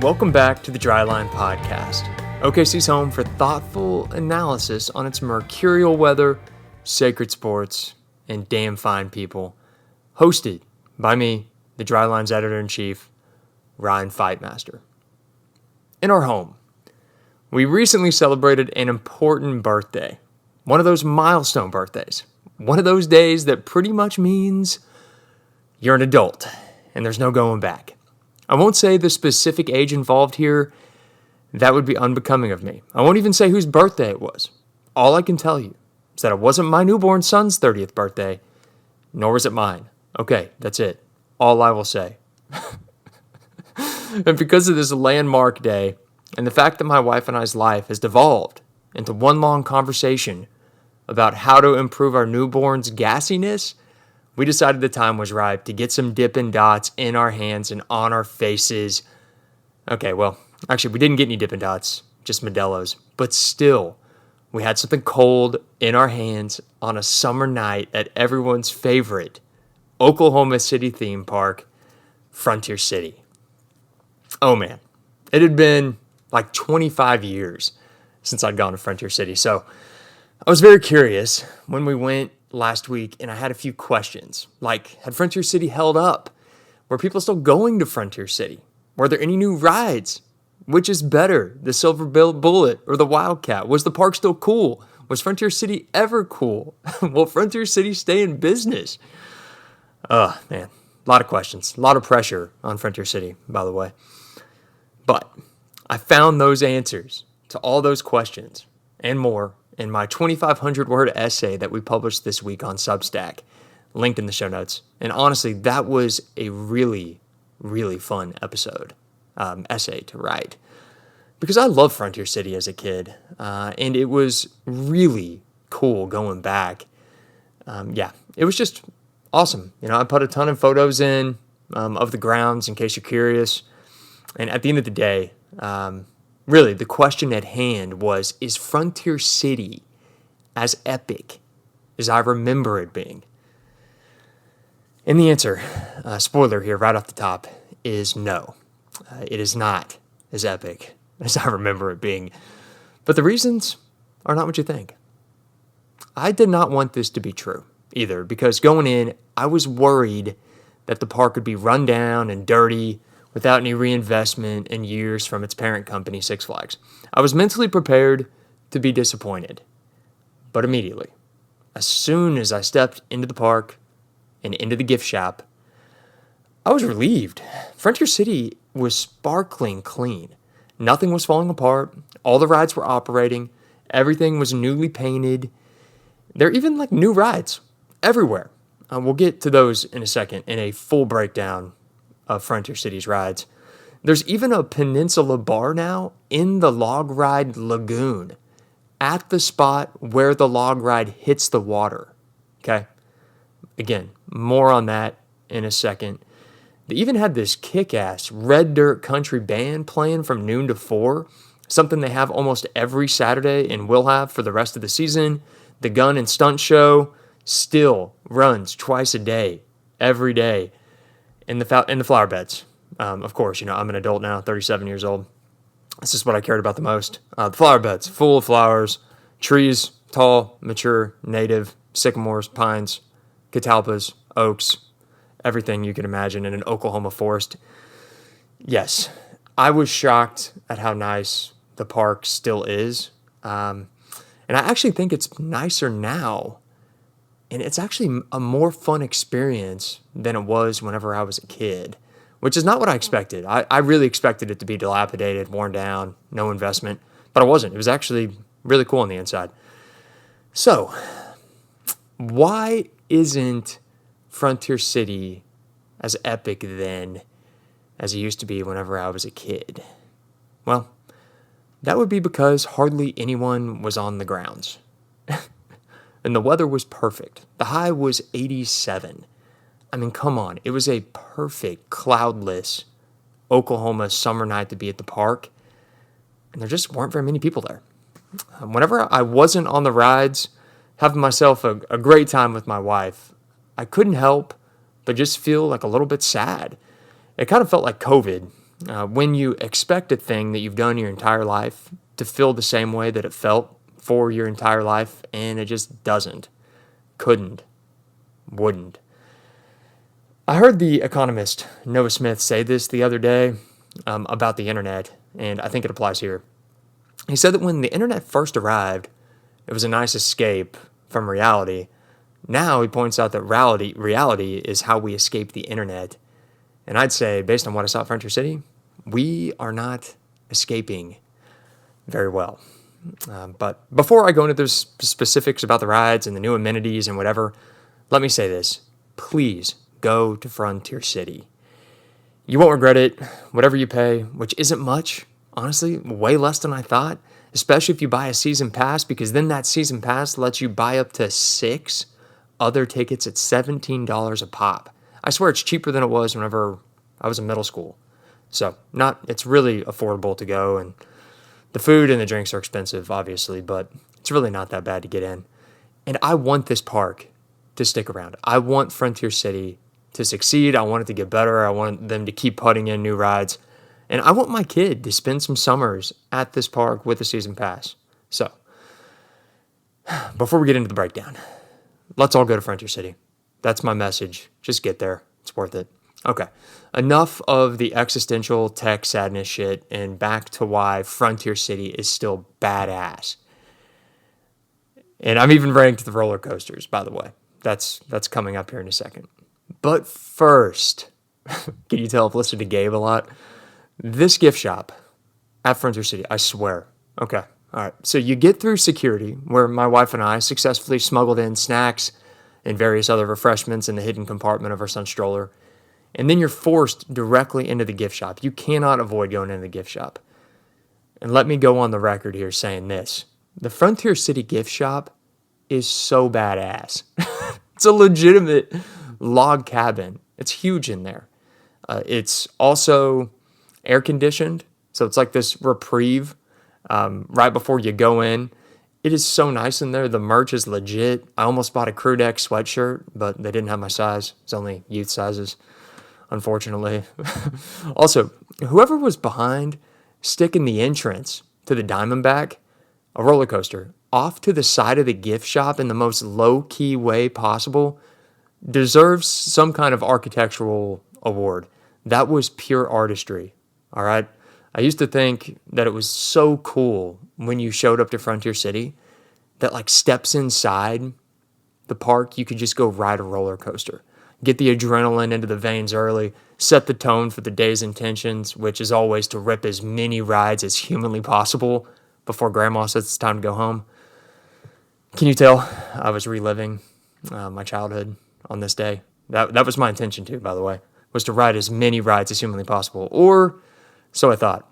Welcome back to the Dryline Podcast, OKC's home for thoughtful analysis on its mercurial weather, sacred sports, and damn fine people. Hosted by me, the Dryline's editor-in-chief, Ryan Fightmaster. In our home, we recently celebrated an important birthday. One of those milestone birthdays. One of those days that pretty much means you're an adult and there's no going back. I won't say the specific age involved here. That would be unbecoming of me. I won't even say whose birthday it was. All I can tell you is that it wasn't my newborn son's 30th birthday, nor was it mine. Okay, that's it. All I will say. And because of this landmark day, and the fact that my wife and I's life has devolved into one long conversation about how to improve our newborn's gassiness, we decided the time was right to get some Dippin' Dots in our hands and on our faces. Okay, well, actually, we didn't get any Dippin' Dots, just Modelo's. But still, we had something cold in our hands on a summer night at everyone's favorite Oklahoma City theme park, Frontier City. Oh, man. It had been like 25 years since I'd gone to Frontier City. So I was very curious when we went last week, and I had a few questions, like, had Frontier City held up? Were people still going to Frontier City? Were there any new rides? Which is better, the Silver Bullet or the Wildcat? Was the park still cool? Was Frontier City ever cool? Will Frontier City stay in business? Man, a lot of questions, a lot of pressure on Frontier City, by the way. But I found those answers to all those questions and more in my 2,500-word essay that we published this week on Substack, linked in the show notes. And honestly, that was a really, really fun essay to write. Because I loved Frontier City as a kid, and it was really cool going back. It was just awesome. You know, I put a ton of photos in of the grounds in case you're curious. And at the end of the day, really, the question at hand was, is Frontier City as epic as I remember it being? And the answer, spoiler here right off the top, is no. It is not as epic as I remember it being. But the reasons are not what you think. I did not want this to be true either, because going in, I was worried that the park would be run down and dirty, without any reinvestment in years from its parent company, Six Flags. I was mentally prepared to be disappointed. But immediately, as soon as I stepped into the park and into the gift shop, I was relieved. Frontier City was sparkling clean. Nothing was falling apart. All the rides were operating. Everything was newly painted. There are even new rides everywhere. We'll get to those in a second in a full breakdown of Frontier City's rides. There's even a peninsula bar now in the log ride lagoon at the spot where the log ride hits the water. Okay? Again, more on that in a second. They even had this kick-ass red dirt country band playing from noon to 4, something they have almost every Saturday and will have for the rest of the season. The gun and stunt show still runs twice a day, every day. In the flower beds. Of course, I'm an adult now, 37 years old. This is what I cared about the most. The flower beds, full of flowers, trees, tall, mature, native, sycamores, pines, catalpas, oaks, everything you could imagine in an Oklahoma forest. Yes, I was shocked at how nice the park still is. And I actually think it's nicer now. And it's actually a more fun experience than it was whenever I was a kid, which is not what I expected. I really expected it to be dilapidated, worn down, no investment, but it wasn't. It was actually really cool on the inside. So, why isn't Frontier City as epic then as it used to be whenever I was a kid? Well, that would be because hardly anyone was on the grounds. And the weather was perfect. The high was 87. I mean, come on. It was a perfect, cloudless Oklahoma summer night to be at the park. And there just weren't very many people there. Whenever I wasn't on the rides, having myself a great time with my wife, I couldn't help but just feel like a little bit sad. It kind of felt like COVID When you expect a thing that you've done your entire life to feel the same way that it felt for your entire life, and it just doesn't, couldn't, wouldn't. I heard the economist Noah Smith say this the other day about the internet, and I think it applies here. He said that when the internet first arrived, it was a nice escape from reality. Now he points out that reality is how we escape the internet. And I'd say, based on what I saw at Frontier City, we are not escaping very well. But before I go into the specifics about the rides and the new amenities and whatever, let me say this. Please go to Frontier City. You won't regret it. Whatever you pay, which isn't much, honestly, way less than I thought, especially if you buy a season pass, because then that season pass lets you buy up to 6 other tickets at $17 a pop. I swear it's cheaper than it was whenever I was in middle school. So it's really affordable to go, and the food and the drinks are expensive, obviously, but it's really not that bad to get in. And I want this park to stick around. I want Frontier City to succeed. I want it to get better. I want them to keep putting in new rides. And I want my kid to spend some summers at this park with a season pass. So, before we get into the breakdown, let's all go to Frontier City. That's my message. Just get there. It's worth it. Okay, enough of the existential tech sadness shit and back to why Frontier City is still badass. And I'm even ranked the roller coasters, by the way. That's coming up here in a second. But first, can you tell I've listened to Gabe a lot? This gift shop at Frontier City, I swear. Okay, all right. So you get through security, where my wife and I successfully smuggled in snacks and various other refreshments in the hidden compartment of our son's stroller. And then you're forced directly into the gift shop. You cannot avoid going into the gift shop. And let me go on the record here saying this. The Frontier City gift shop is so badass. It's a legitimate log cabin. It's huge in there. It's also air conditioned. So it's like this reprieve right before you go in. It is so nice in there. The merch is legit. I almost bought a Crew Deck sweatshirt, but they didn't have my size. It's only youth sizes, unfortunately. Also, whoever was behind sticking the entrance to the Diamondback, a roller coaster, off to the side of the gift shop in the most low-key way possible, deserves some kind of architectural award. That was pure artistry, all right? I used to think that it was so cool when you showed up to Frontier City that, like, steps inside the park, you could just go ride a roller coaster. Get the adrenaline into the veins early, set the tone for the day's intentions, which is always to rip as many rides as humanly possible before Grandma says it's time to go home. Can you tell I was reliving my childhood on this day? That was my intention too, by the way, was to ride as many rides as humanly possible, or so I thought.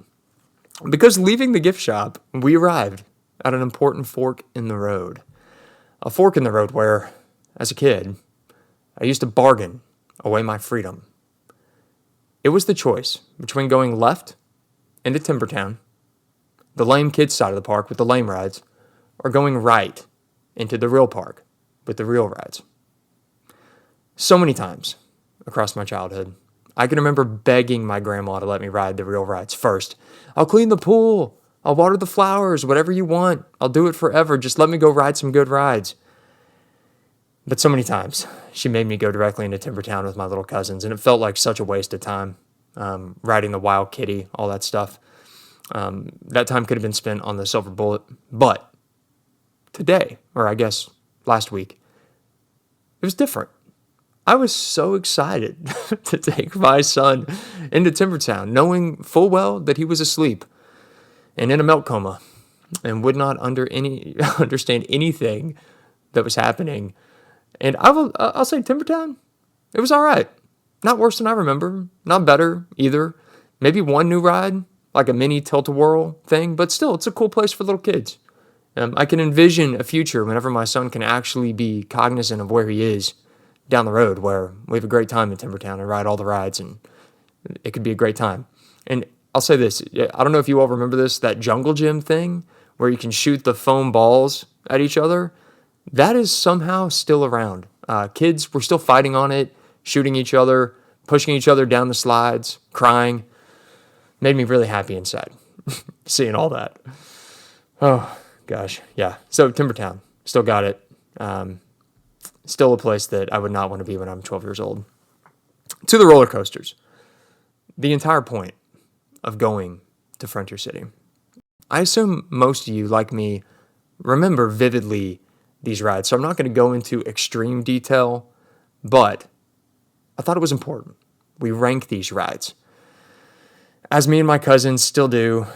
Because leaving the gift shop, we arrived at an important fork in the road. A fork in the road where, as a kid, I used to bargain away my freedom. It was the choice between going left into Timbertown, the lame kids side of the park with the lame rides, or going right into the real park with the real rides. So many times across my childhood, I can remember begging my grandma to let me ride the real rides first. I'll clean the pool. I'll water the flowers, whatever you want. I'll do it forever. Just let me go ride some good rides. But so many times, she made me go directly into Timbertown with my little cousins, and it felt like such a waste of time, riding the Wild Kitty, all that stuff. That time could have been spent on the Silver Bullet. But today, or I guess last week, it was different. I was so excited to take my son into Timbertown, knowing full well that he was asleep and in a milk coma and would not understand anything that was happening. And I'll say Timbertown, it was all right. Not worse than I remember. Not better either. Maybe one new ride, like a mini tilt-a-whirl thing, but still, it's a cool place for little kids. I can envision a future whenever my son can actually be cognizant of where he is down the road, where we have a great time in Timbertown and ride all the rides, and it could be a great time. And I'll say this, I don't know if you all remember this, that jungle gym thing where you can shoot the foam balls at each other. That is somehow still around. Kids were still fighting on it, shooting each other, pushing each other down the slides, crying. Made me really happy inside, seeing all that. Oh, gosh, yeah. So Timbertown, still got it. Still a place that I would not want to be when I'm 12 years old. To the roller coasters. The entire point of going to Frontier City. I assume most of you, like me, remember vividly these rides, so I'm not going to go into extreme detail, but I thought it was important. We rank these rides, as me and my cousins still do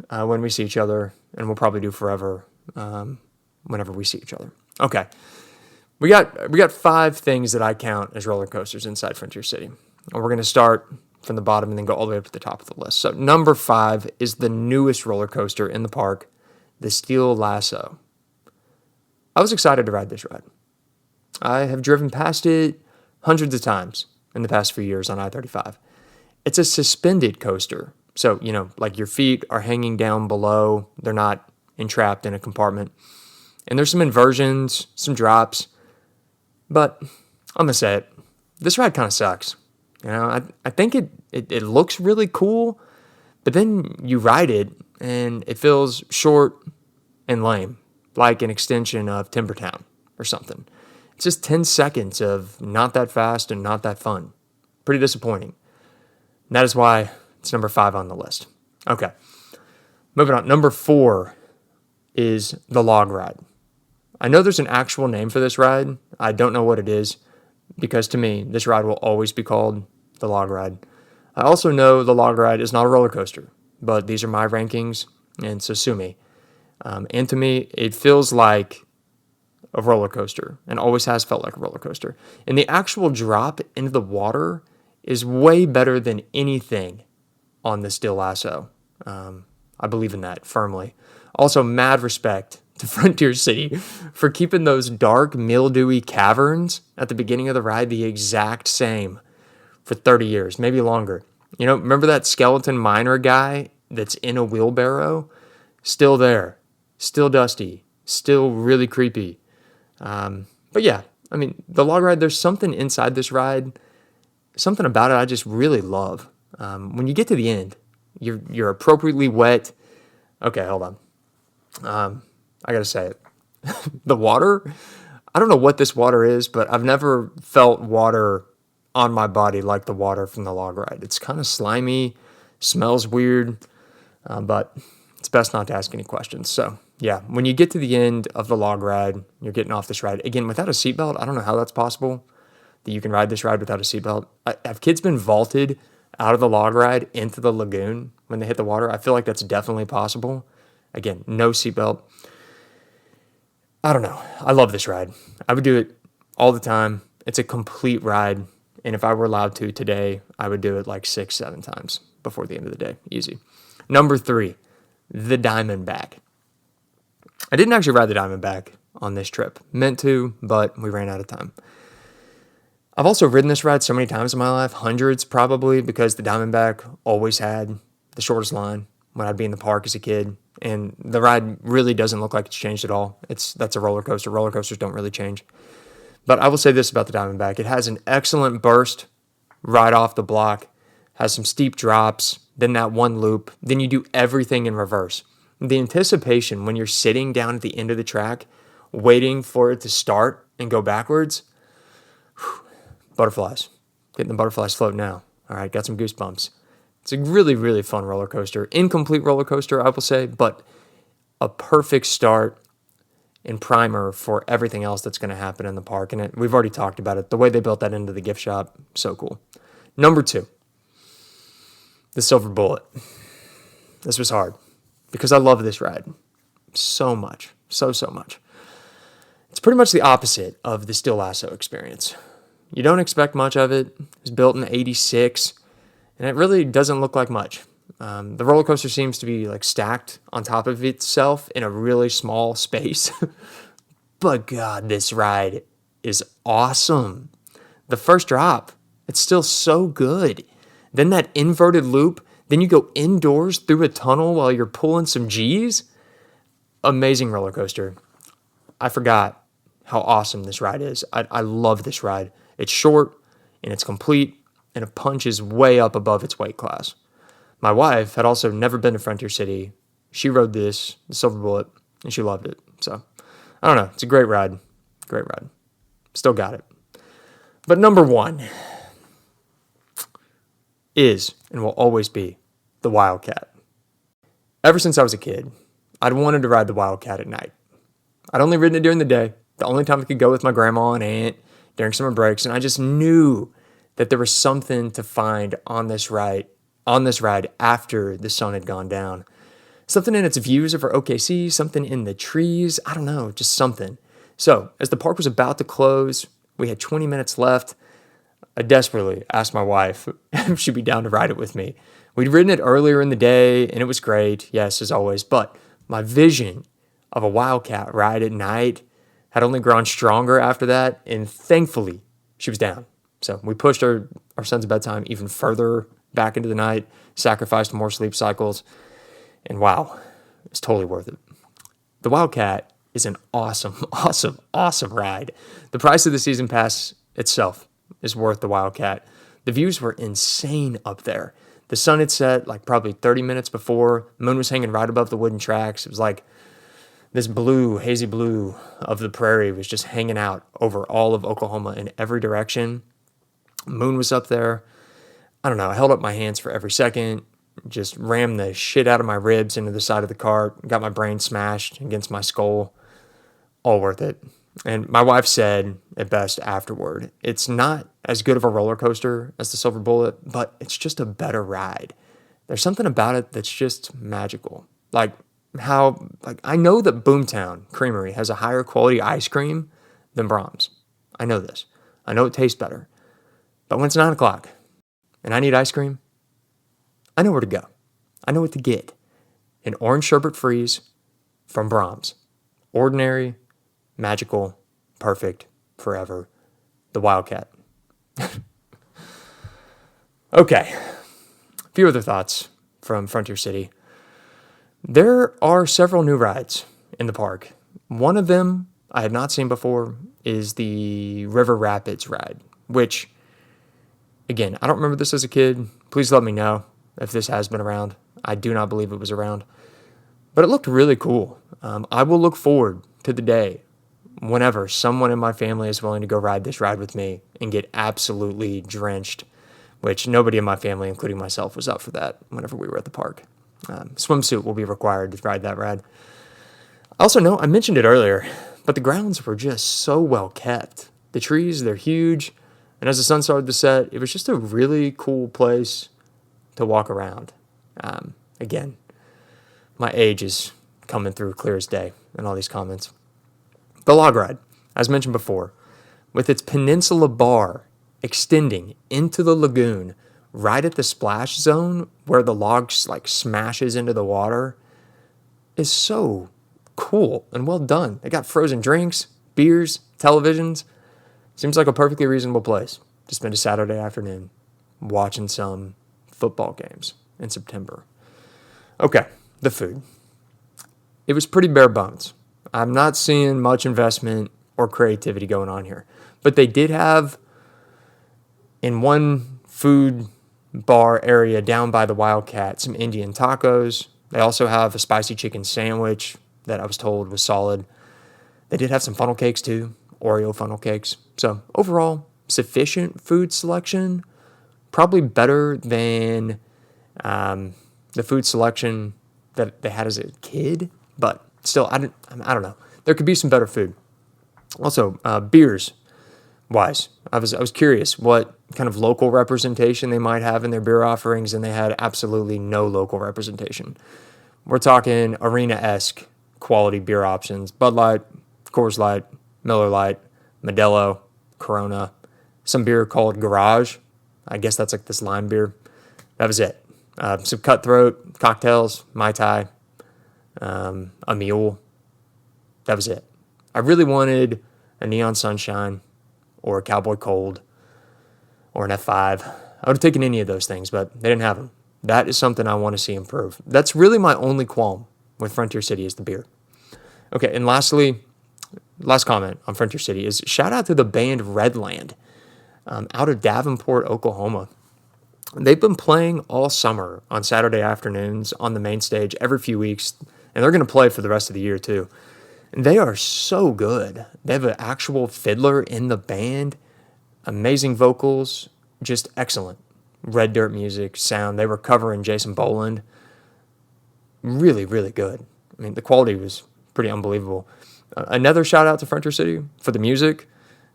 when we see each other, and we'll probably do forever whenever we see each other. Okay, we got 5 things that I count as roller coasters inside Frontier City, and we're going to start from the bottom and then go all the way up to the top of the list. So number 5 is the newest roller coaster in the park, the Steel Lasso. I was excited to ride this ride. I have driven past it hundreds of times in the past few years on I-35. It's a suspended coaster. So, like your feet are hanging down below. They're not entrapped in a compartment. And there's some inversions, some drops. But I'm going to say it. This ride kind of sucks. I think it looks really cool, but then you ride it and it feels short and lame, like an extension of Timbertown or something. It's just 10 seconds of not that fast and not that fun. Pretty disappointing. And that is why it's number 5 on the list. Okay, moving on. Number 4 is the log ride. I know there's an actual name for this ride. I don't know what it is, because to me, this ride will always be called the log ride. I also know the log ride is not a roller coaster, but these are my rankings, and so sue me. And to me, it feels like a roller coaster, and always has felt like a roller coaster. And the actual drop into the water is way better than anything on the Steel Lasso. I believe in that firmly. Also, mad respect to Frontier City for keeping those dark, mildewy caverns at the beginning of the ride the exact same for 30 years, maybe longer. Remember that skeleton miner guy that's in a wheelbarrow? Still there, still dusty, still really creepy. But yeah, the log ride, there's something inside this ride, something about it I just really love. When you get to the end, you're appropriately wet. Okay, hold on. I gotta say it. The water, I don't know what this water is, but I've never felt water on my body like the water from the log ride. It's kind of slimy, smells weird, but it's best not to ask any questions. So yeah, when you get to the end of the log ride, you're getting off this ride. Again, without a seatbelt, I don't know how that's possible, that you can ride this ride without a seatbelt. Have kids been vaulted out of the log ride into the lagoon when they hit the water? I feel like that's definitely possible. Again, no seatbelt. I don't know. I love this ride. I would do it all the time. It's a complete ride. And if I were allowed to today, I would do it like 6-7 times before the end of the day. Easy. Number 3, the Diamondback. I didn't actually ride the Diamondback on this trip. Meant to, but we ran out of time. I've also ridden this ride so many times in my life, hundreds probably, because the Diamondback always had the shortest line when I'd be in the park as a kid. And the ride really doesn't look like it's changed at all. That's a roller coaster. Roller coasters don't really change. But I will say this about the Diamondback. It has an excellent burst right off the block, has some steep drops, then that one loop, then you do everything in reverse. The anticipation when you're sitting down at the end of the track, waiting for it to start and go backwards, butterflies. Getting the butterflies float now. All right, got some goosebumps. It's a really, really fun roller coaster. Incomplete roller coaster, I will say, but a perfect start and primer for everything else that's going to happen in the park. And we've already talked about it. The way they built that into the gift shop, so cool. Number 2, the Silver Bullet. This was hard because I love this ride so much, so much. It's pretty much the opposite of the Steel Lasso experience. You don't expect much of it. It was built in '86, and it really doesn't look like much. The roller coaster seems to be like stacked on top of itself in a really small space. But God, this ride is awesome. The first drop, it's still so good. Then that inverted loop, then you go indoors through a tunnel while you're pulling some G's. Amazing roller coaster. I forgot how awesome this ride is. I love this ride. It's short and it's complete and it punches way up above its weight class. My wife had also never been to Frontier City. She rode the Silver Bullet, and she loved it. So, I don't know. It's a great ride. Great ride. Still got it. But number one is and will always be the Wildcat. Ever since I was a kid, I'd wanted to ride the Wildcat at night. I'd only ridden it during the day, the only time I could go with my grandma and aunt during summer breaks, and I just knew that there was something to find on this ride after the sun had gone down. Something in its views over OKC, something in the trees, I don't know, just something. So, as the park was about to close, we had 20 minutes left. I desperately asked my wife if she'd be down to ride it with me. We'd ridden it earlier in the day, and it was great, yes, as always, but my vision of a Wildcat ride at night had only grown stronger after that, and thankfully, she was down. So we pushed our son's bedtime even further back into the night, sacrificed more sleep cycles, and wow, it's totally worth it. The Wildcat is an awesome, awesome, awesome ride. The price of the season pass itself is worth the Wildcat. The views were insane up there. The sun had set like probably 30 minutes before. Moon was hanging right above the wooden tracks. It was like this blue, hazy blue of the prairie was just hanging out over all of Oklahoma in every direction. Moon was up there. I don't know. I held up my hands for every second, just rammed the shit out of my ribs into the side of the cart, got my brain smashed against my skull. All worth it. And my wife said at best afterward, it's not as good of a roller coaster as the Silver Bullet, but it's just a better ride. There's something about it that's just magical. Like I know that Boomtown Creamery has a higher quality ice cream than Brahms. I know this. I know it tastes better. But when it's 9 o'clock and I need ice cream, I know where to go. I know what to get. An orange sherbet freeze from Brahms. Ordinary, magical, perfect, forever. The Wildcat. Okay. A few other thoughts from Frontier City. There are several new rides in the park. One of them I had not seen before is the River Rapids ride, which, again, I don't remember this as a kid. Please let me know if this has been around. I do not believe it was around. But it looked really cool. I will look forward to the day whenever someone in my family is willing to go ride this ride with me and get absolutely drenched, which nobody in my family, including myself, was up for that whenever we were at the park. Swimsuit will be required to ride that ride. I also know, I mentioned it earlier, but the grounds were just so well kept. The trees, they're huge, and as the sun started to set, it was just a really cool place to walk around. Again, my age is coming through clear as day in all these comments. The log ride, as mentioned before, with its peninsula bar extending into the lagoon right at the splash zone where the log smashes into the water, is so cool and well done. They got frozen drinks, beers, televisions. Seems like a perfectly reasonable place to spend a Saturday afternoon watching some football games in September. Okay, the food. It was pretty bare bones. I'm not seeing much investment or creativity going on here. But they did have, in one food bar area down by the Wildcat, some Indian tacos. They also have a spicy chicken sandwich that I was told was solid. They did have some funnel cakes too, Oreo funnel cakes. So overall, sufficient food selection. Probably better than the food selection that they had as a kid. But still, I don't know. There could be some better food. Also, beers wise, I was curious what kind of local representation they might have in their beer offerings, and they had absolutely no local representation. We're talking arena-esque quality beer options: Bud Light, Coors Light, Miller Lite, Modelo, Corona, some beer called Garage. I guess that's like this lime beer. That was it. Some Cutthroat cocktails, Mai Tai, a mule. That was it. I really wanted a Neon Sunshine or a Cowboy Cold or an F5. I would have taken any of those things, but they didn't have them. That is something I want to see improve. That's really my only qualm with Frontier City is the beer. Okay, and lastly, last comment on Frontier City is shout out to the band Redland out of Davenport, Oklahoma. They've been playing all summer on Saturday afternoons on the main stage every few weeks, and they're going to play for the rest of the year too. And they are so good. They have an actual fiddler in the band, amazing vocals, just excellent. Red Dirt music, sound. They were covering Jason Boland. Really, really good. I mean, the quality was pretty unbelievable. Another shout out to Frontier City for the music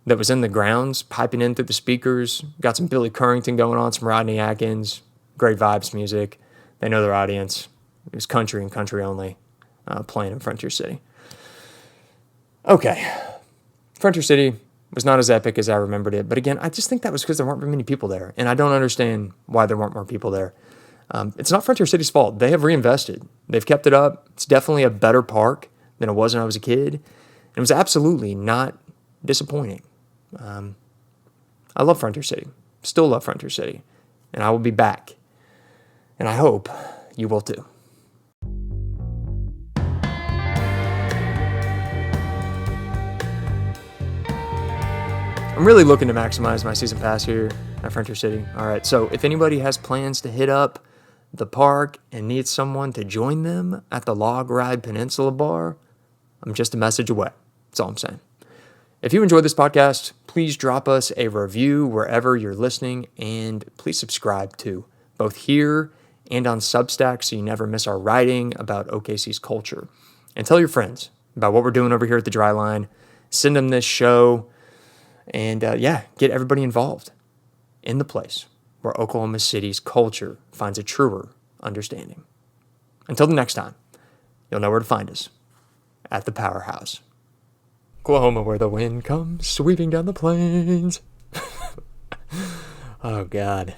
that was in the grounds, piping in through the speakers. Got some Billy Currington going on, some Rodney Atkins. Great vibes music. They know their audience. It was country and country only, playing in Frontier City. Okay. Frontier City was not as epic as I remembered it. But again, I just think that was because there weren't very many people there. And I don't understand why there weren't more people there. It's not Frontier City's fault. They have reinvested. They've kept it up. It's definitely a better park than it was when I was a kid. And it was absolutely not disappointing. I love Frontier City. Still love Frontier City. And I will be back. And I hope you will too. I'm really looking to maximize my season pass here at Frontier City. All right, so if anybody has plans to hit up the park and needs someone to join them at the Log Ride Peninsula Bar, I'm just a message away. That's all I'm saying. If you enjoyed this podcast, please drop us a review wherever you're listening, and please subscribe too, both here and on Substack so you never miss our writing about OKC's culture. And tell your friends about what we're doing over here at the Dry Line. Send them this show. And get everybody involved in the place where Oklahoma City's culture finds a truer understanding. Until the next time, you'll know where to find us at the Powerhouse. Oklahoma, where the wind comes sweeping down the plains. Oh, God.